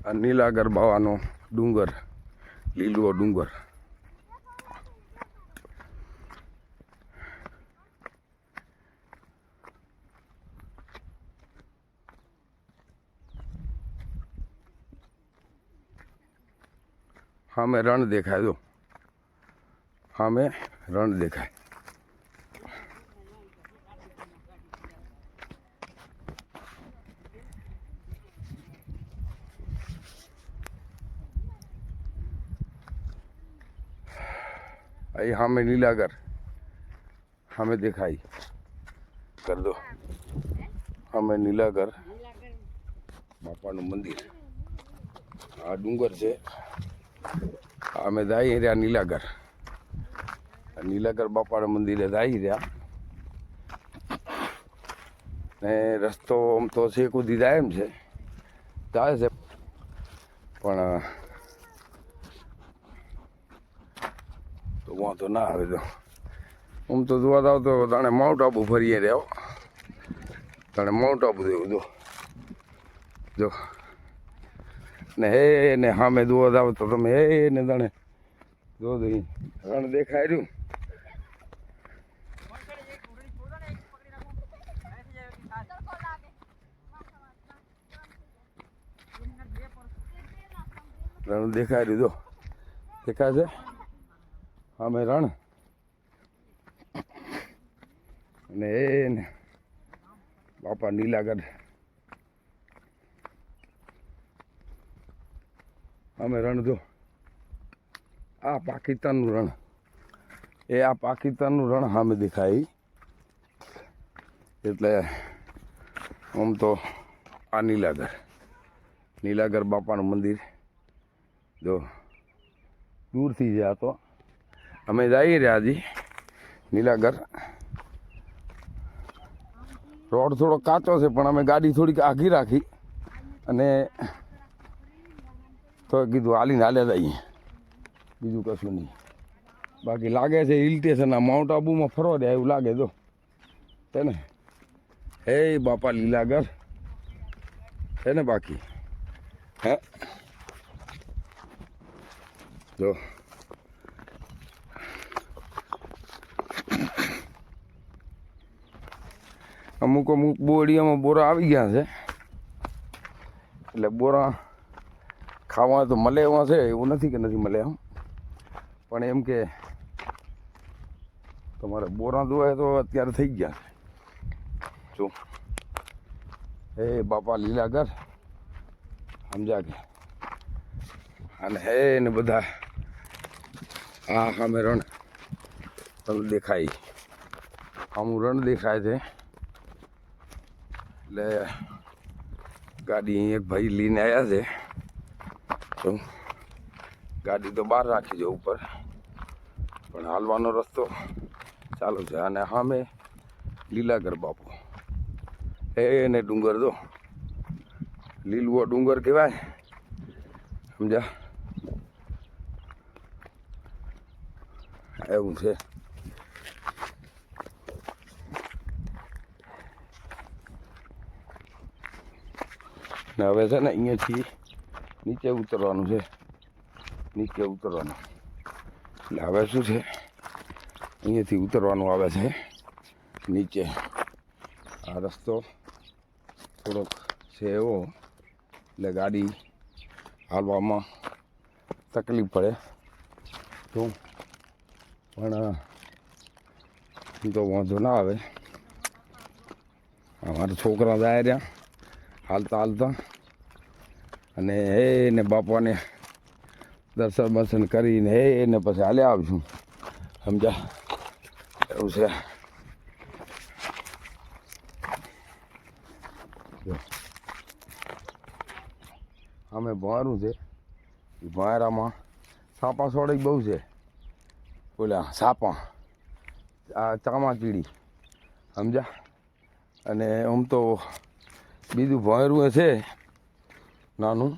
આ નીલાગર બાવાનો ડુંગર, લીલવો ડુંગર. સામે રણ દેખાય, જો સામે રણ દેખાય. અહીં સામે નીલાગર સામે દેખાય, કર દો. સામે નીલાગર બાપાનું મંદિર, આ ડુંગર છે. અમે જાય રહ્યા નીલાગર, નીલાગર બાપાના મંદિરે જાય રહ્યા. ને રસ્તો આમ તો છે કુદી જાય એમ છે, જાય છે, પણ તો વાંધો ના આવે. તો આમ તો જોવા જાવ તો તાણે માઉન્ટ આબુ ફરીએ રહ્યો, તાણે માઉન્ટ આબુ જેવું જો ને હે ને સામે જોવા જાવ તો તમે હે ને તાણે જો રણ દેખાય રહ્યું. રણ દેખાય રહ્યું, જો દેખાય છે સામે રણ. અને એ ને બાપા નીલાગર અમે રણ જો. આ પાકિસ્તાનનું રણ, એ આ પાકિસ્તાનનું રણ સામે દેખાય. એટલે આમ તો આ નીલાગર બાપાનું મંદિર જો દૂરથી છે. આ તો અમે જઈ રહ્યા હજી નીલાગર. રોડ થોડો કાચો છે, પણ અમે ગાડી થોડીક આઘી રાખી અને તો કીધું હાલીને હાલ્યા જઈએ, બીજું કશું નહીં. બાકી લાગે છે હિલ સ્ટેશન આ માઉન્ટ આબુમાં ફરવા દે એવું લાગે. જો છે ને હે બાપા લીલાગર છે ને. બાકી હે જો અમુક બોડીયામાં બોરા આવી ગયા છે, એટલે બોરા ખાવા તો મળે એવા છે, એવું નથી કે નથી મળે એમ. પણ એમ કે તમારે બોરા જોવાય તો અત્યારે થઈ ગયા છે. શું હે બાપા લીલાગર સમજા કે. અને હે ને બધા આ સામે રણ તમને દેખાય, આમું રણ દેખાય છે. એટલે ગાડી એક ભાઈ લઈને આવ્યા છે, તો ગાડી તો બહાર રાખી છે ઉપર, પણ હાલવાનો રસ્તો ચાલુ છે. અને સામે લીલાગર બાપુ એને ડુંગર જો લીલવો ડુંગર કહેવાય, સમજા. એવું છે. ને હવે છે ને અહીંયાથી નીચે ઉતરવાનું છે, નીચે ઉતરવાનું. એટલે હવે શું છે અહીંયાથી ઉતરવાનું આવે છે નીચે. આ રસ્તો થોડોક છે એવો, એટલે ગાડી હાલવામાં તકલીફ પડે. તો પણ તો વાંધો ના આવે. અમારા છોકરા જાય રહ્યા હાલતા, અને એને બાપાને દર્શન બર્શન કરીને એને પછી હાલ્યા આવશું, સમજા. એવું છે. અમે ભણવાનું છે, ભણેરામાં સાપા સોળી બહુ છે. ઓલા સાપા આ ચામાચીડી, સમજા. અને આમ તો બીજું ભણેરું છે નાનું.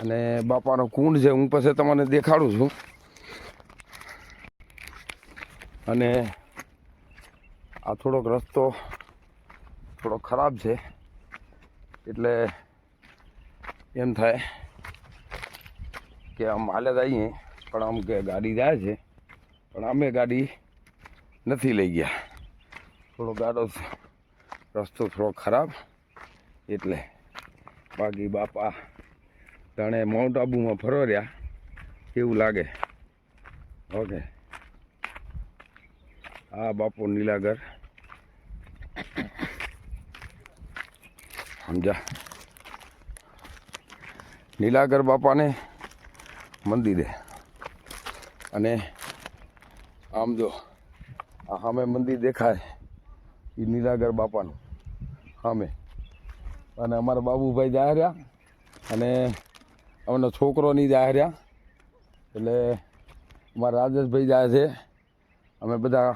અને બાપાનો કુંડ છે, હું પછી તમને દેખાડું છું. અને આ થોડોક રસ્તો થોડો ખરાબ છે, એટલે એમ થાય કે આમ હાલે જઈએ પણ આમ કે ગાડી જાય છે પણ અમે ગાડી નથી લઈ ગયા. થોડો ગાડો રસ્તો થોડો ખરાબ એટલે. બાકી બાપા જાણે માઉન્ટ આબુમાં ફરો રહ્યા એવું લાગે. ઓકે, આ બાપુ નીલાગર સમજા. નીલાગર બાપાને મંદિરે અને આમ જો આ સામે મંદિર દેખાય એ નીલાગર બાપાનું સામે. અને અમારા બાબુભાઈ જાય રહ્યા અને અમને છોકરો નહીં જાય રહ્યા એટલે અમારા રાજેશભાઈ જાય છે. અમે બધા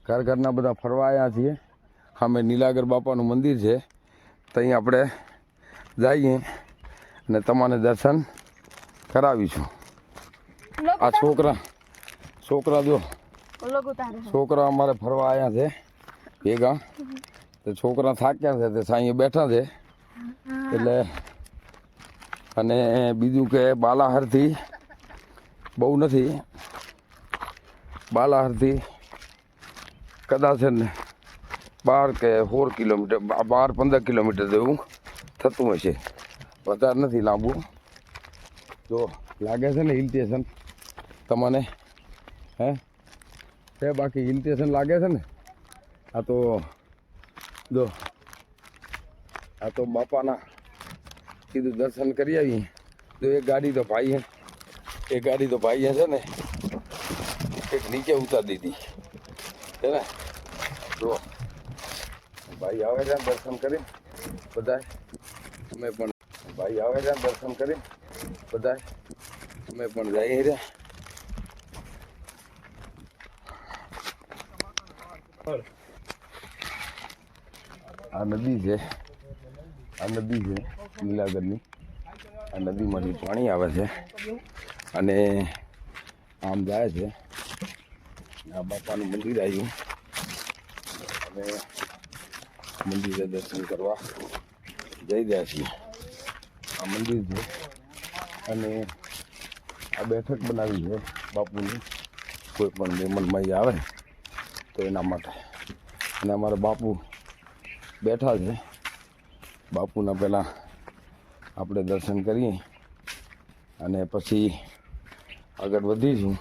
ઘરના બધા ફરવા આવ્યા છીએ. સામે નીલાગર બાપાનું મંદિર છે ત્યાં આપણે જઈએ અને તમને દર્શન કરાવીશું. આ છોકરા જો છોકરા અમારે ફરવા આવ્યા છે ભેગા. તો છોકરા થાક્યા છે તે સાંઈએ બેઠા છે એટલે. અને બીજું કે બાલાહરથી બહુ નથી, બાલાહરથી કદાચ છે ને 12 કે 16 કિલોમીટર, 12-15 કિલોમીટર જેવું થતું હશે, વધારે નથી લાંબુ. જો લાગે છે ને હિલ સ્ટેશન તમને? હે છે બાકી હિલ સ્ટેશન લાગે છે ને? આ તો જો આ તો બાપાના કીધું દર્શન કરી આવીએ. તો એક ગાડી તો ભાઈએ છે ને એક નીચે ઉતારી દીધી છે ને. જો ભાઈ આવે છે દર્શન કરી બધાય. અમે પણ ભાઈ આવે છે દર્શન કરી બધાય. અમે પણ જઈએ રહ્યા. આ નદી છે, આ નદી છે નીલાગરની. આ નદીમાંથી પાણી આવે છે અને આમ જાય છે. આ બાપાનું મંદિર આવ્યું અને મંદિરે દર્શન કરવા જઈ રહ્યા છીએ. આ મંદિર છે અને આ બેઠક બનાવી છે બાપુની. કોઈ પણ મહેમાન આવે તો એના માટે. અને અમારા બાપુ બેઠા છે. બાપુના પહેલાં આપણે દર્શન કરીએ અને પછી આગળ વધીશું.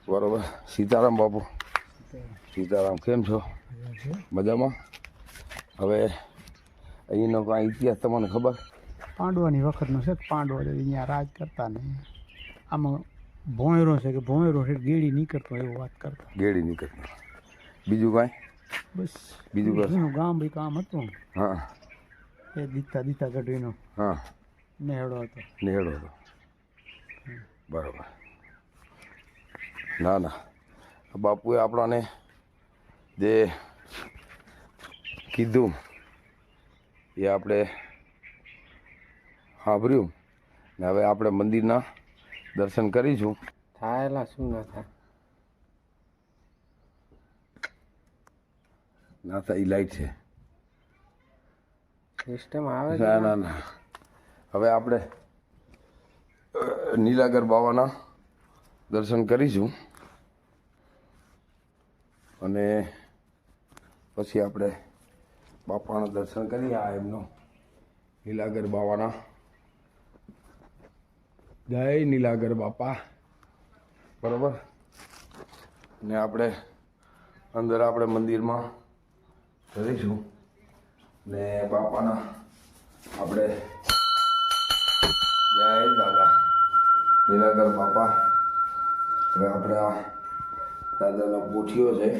બરોબર. સીતારામ બાપુ. સીતારામ, કેમ છો? મજામાં? હવે અહીંનો કાંઈ ઇતિહાસ તમને ખબર? પાંડવાની વખતનો છે. પાંડવો અહીંયા રાજ કરતા ને આમાં ભોંયરો છે કે ભોંયરો છે ગેડી નીકળતો એવું વાત કરતા. ગેડી નીકળતો. બીજું કાંઈ? બસ બીજું એનું ગામ ભાઈ કામ હતું. હા, એ દીતા ગઢવીનો હા નેહડો હતો. નેહડો હતો. બરાબર. ના ના, બાપુએ આપણાને જે કીધું એ આપણે સાંભળ્યું ને હવે આપણે મંદિરના દર્શન કરીશું. થાયેલા શું ના થાય? ના થાય એ લાઈટ છે. સિસ્ટમ આવે ના ના ના, હવે આપણે નીલાગર બાવાના દર્શન કરીશું અને પછી આપણે બાપાના દર્શન કરીએ. આ એમનો નીલાગર બાવાના. જય નીલાગર બાપા. બરાબર. ને આપણે અંદર આપણે મંદિરમાં જઈશું ને બાપાના આપણે જય દાદા નીલાગર બાપા. હવે આપણે આ દાદાના પોઠીઓ છે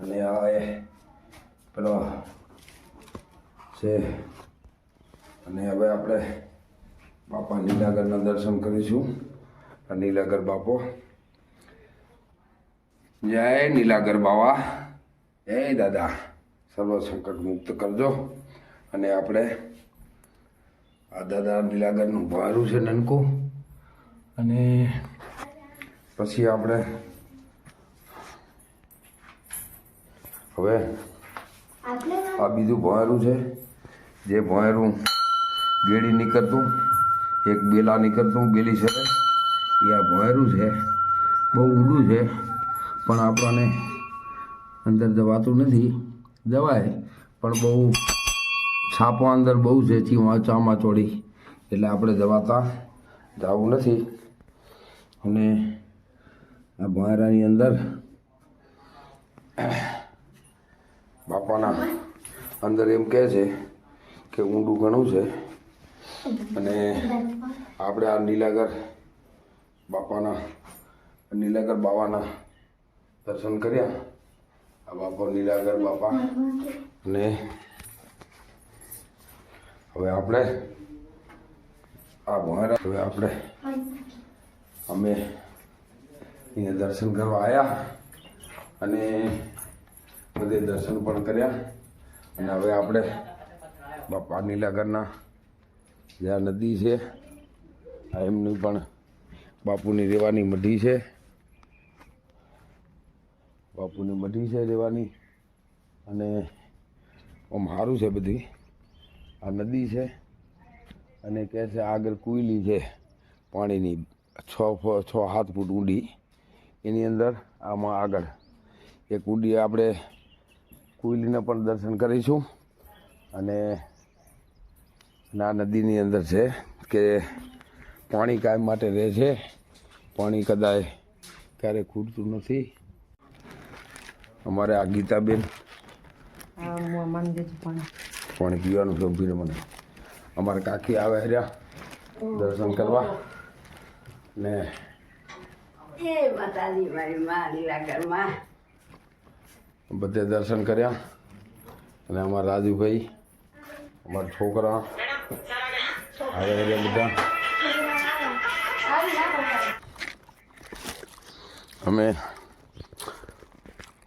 અને આ એ પેલો છે અને હવે આપણે બાપા નીલાગરના દર્શન કરીશું. આ નીલાગર બાપો. જય નીલાગર બાવા. જય દાદા. સર્વ સંકટ મુક્ત કરજો. અને આપણે આ દાદા નીલાગરનું ભારું છે નનકું. અને પછી આપણે હવે આ બીજું ભોંયરું છે, જે ભોંયરું ગેડી નીકળતું, એક બેલા નીકળતું, બેલી છે એ આ ભોંયરું છે. બહુ ઊંડું છે પણ આપણને અંદર જવાતું નથી. જવાય પણ બહુ છાપો અંદર બહુ છે, ચામાં ચોડી, એટલે આપણે જવાતા જવું નથી. અને આ ભોંયરાની અંદર બાપાના અંદર એમ કહે છે કે ઊંડું ઘણું છે. અને આપણે આ નીલાગર બાવાના દર્શન કર્યા. આ બાપા નીલાગર બાપા. અને હવે આપણે આ ભોંયરા અમે અહીંયા દર્શન કરવા આવ્યા અને બધે દર્શન પણ કર્યા. અને હવે આપણે બાપા નીલાગરના જ્યાં નદી છે આ એમની પણ બાપુની રહેવાની મઢી છે. બાપુની મઢી છે રહેવાની. અને આમ સારું છે બધી. આ નદી છે અને કહે છે આગળ કુઈલી છે પાણીની 6 7 ફૂટ ઊંડી. એની અંદર આમાં આગળ એક ઊંડી આપણે કુઈલીને પણ દર્શન કરીશું. અને આ નદીની અંદર છે કે પાણી કાયમ માટે રહે છે. પાણી કદાચ ક્યારેય ખૂટતું નથી. અમારે આ ગીતાબેન પાણી પીવાનું ગંભીર મને. અમારે કાકી આવે રહ્યા દર્શન કરવા ને બધે દર્શન કર્યા. અને અમારા રાજુભાઈ, અમારા છોકરા આવે રહ્યા બધા. અમે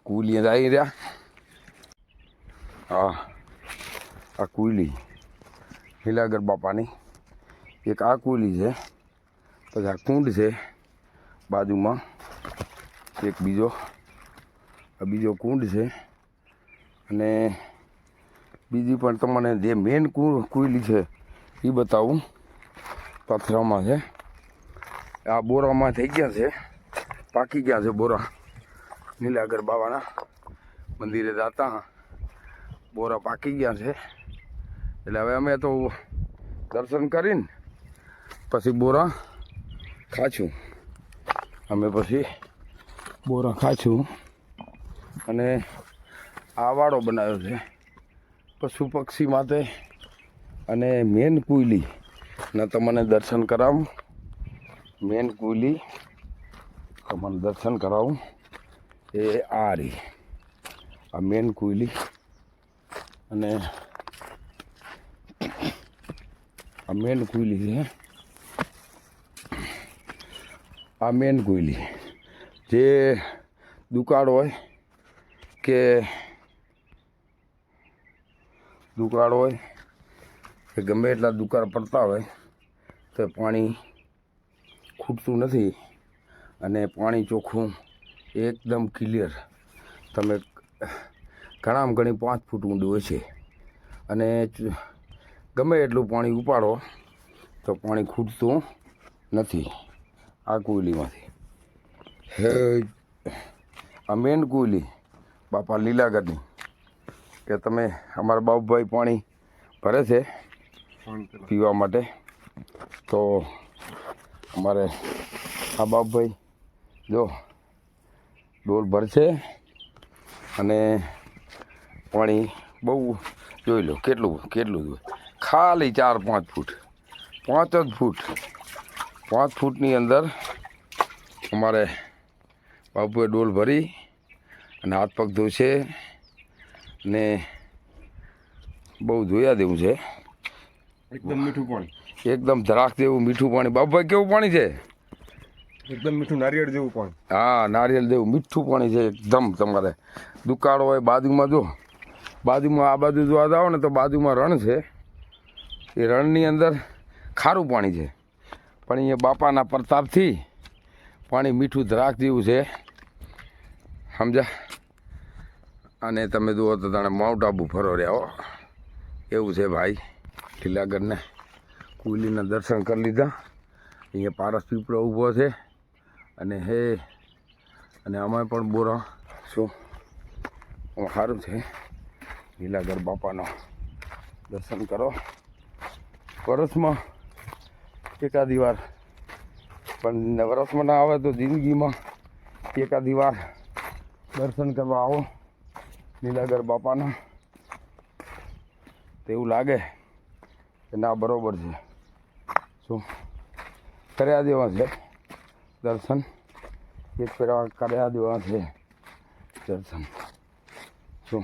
કુલી આવી રહ્યા. આ કુલી નીલાગર બાપાની એક આ કુલી છે. પછી આ કુંડ છે બાજુમાં એક બીજો કુંડ છે. અને બીજી પણ તમને જે મેન કુલી છે એ બતાવું. પથરામાં છે. આ બોરામાં થઈ ગયા છે, પાકી ગયા છે બોરા. નીલાગર બાબાના મંદિરે જતા બોરા પાકી ગયા છે. એટલે હવે અમે તો દર્શન કરીને પછી બોરા ખાશું. અમે પછી બોરા ખાશું. અને આ વાડો બનાવ્યો છે પશુ પક્ષી માટે. અને મેન કુઈલી ના તમને દર્શન કરાવું. મેન કુઈલી તમને દર્શન કરાવું એ આ રહી. આ મેન કુઈલી. અને આ મેન કુઈલી છે. આ મેન કુઈલી જે દુકાળ હોય કે ગમે એટલા દુકાળ પડતા હોય તો પાણી ખૂટતું નથી. અને પાણી ચોખ્ખું એકદમ ક્લિયર. તમે ઘણામાં ઘણી 5 ફૂટ ઊંડું હોય છે. અને ગમે એટલું પાણી ઉપાડો તો પાણી ખૂટતું નથી આ કુઈલીમાંથી. આ મેન કુઈલી બાપા લીલાગરની કે તમે અમારા બાપભાઈ પાણી ભરે છે પીવા માટે. તો અમારે આ બાપભાઈ જો ડોલ ભરશે અને પાણી બહુ જોઈ લો કેટલું ખાલી 4-5 ફૂટ 5 જ ફૂટ 5 ફૂટની અંદર અમારે બાપુએ ડોલ ભરી અને હાથ પગ ધોશે. ને બહુ જોયા દેવું છે. એકદમ મીઠું પાણી, એકદમ દ્રાક્ષ જેવું મીઠું પાણી. બાપુભાઈ કેવું પાણી છે? એકદમ મીઠું નારિયેળ જેવું પાણી. હા, નારિયેળ જેવું મીઠું પાણી છે એકદમ. તમારે દુકાળ હોય બાજુમાં, જો બાજુમાં આ બાજુ જોવા જાઓ ને તો બાજુમાં રણ છે. એ રણની અંદર ખારું પાણી છે. પણ અહીંયા બાપાના પ્રતાપથી પાણી મીઠું દ્રાક્ષ જેવું છે. સમજા? અને તમે જુઓ તો તને માઉન્ટ આબુ ફરો રહ્યા હો એવું છે ભાઈ. લીલાગઢને કુલીના દર્શન કરી લીધા. અહીંયા પારસ પીપળો ઊભો છે અને અમે પણ બોરા શું સારું છે. લીલાગઢ બાપાનો દર્શન કરો વર્ષમાં એકાદી વાર, પણ વર્ષમાં ના આવે તો જિંદગીમાં એકાદી વાર દર્શન કરવા આવો લીલાગઢ બાપાના. તો એવું લાગે કે ના બરોબર છે. શું કર્યા દેવા છે દર્શન, એક ફેરા કર્યા દેવા છે દર્શન. શું